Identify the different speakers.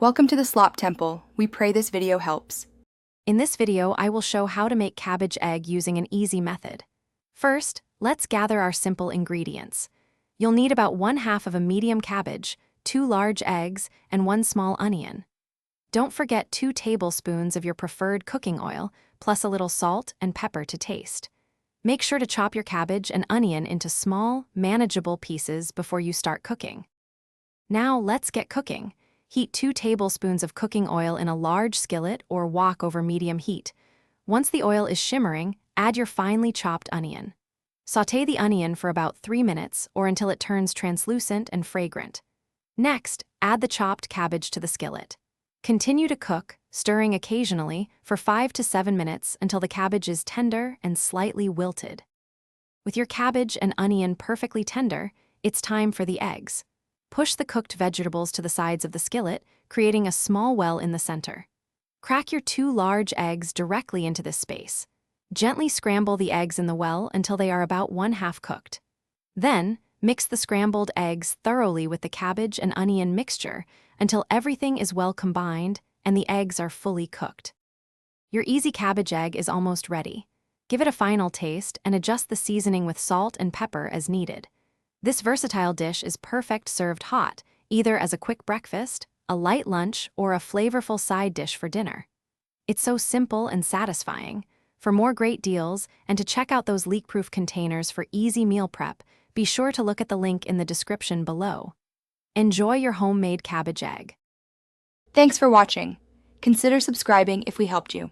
Speaker 1: Welcome to the Slop Temple. We pray this video helps.
Speaker 2: In this video, I will show how to make cabbage egg using an easy method. First, let's gather our simple ingredients. You'll need about 1/2 of a medium cabbage, 2 large eggs, and 1 small onion. Don't forget 2 tablespoons of your preferred cooking oil, plus a little salt and pepper to taste. Make sure to chop your cabbage and onion into small, manageable pieces before you start cooking. Now let's get cooking. Heat 2 tablespoons of cooking oil in a large skillet or wok over medium heat. Once the oil is shimmering, add your finely chopped onion. Sauté the onion for about 3 minutes or until it turns translucent and fragrant. Next, add the chopped cabbage to the skillet. Continue to cook, stirring occasionally, for 5 to 7 minutes until the cabbage is tender and slightly wilted. With your cabbage and onion perfectly tender, it's time for the eggs. Push the cooked vegetables to the sides of the skillet, creating a small well in the center. Crack your 2 large eggs directly into this space. Gently scramble the eggs in the well until they are about 1/2 cooked. Then, mix the scrambled eggs thoroughly with the cabbage and onion mixture until everything is well combined and the eggs are fully cooked. Your easy cabbage egg is almost ready. Give it a final taste and adjust the seasoning with salt and pepper as needed. This versatile dish is perfect served hot, either as a quick breakfast, a light lunch, or a flavorful side dish for dinner. It's so simple and satisfying. For more great deals and to check out those leak-proof containers for easy meal prep, be sure to look at the link in the description below. Enjoy your homemade cabbage egg.
Speaker 1: Thanks for watching. Consider subscribing if we helped you.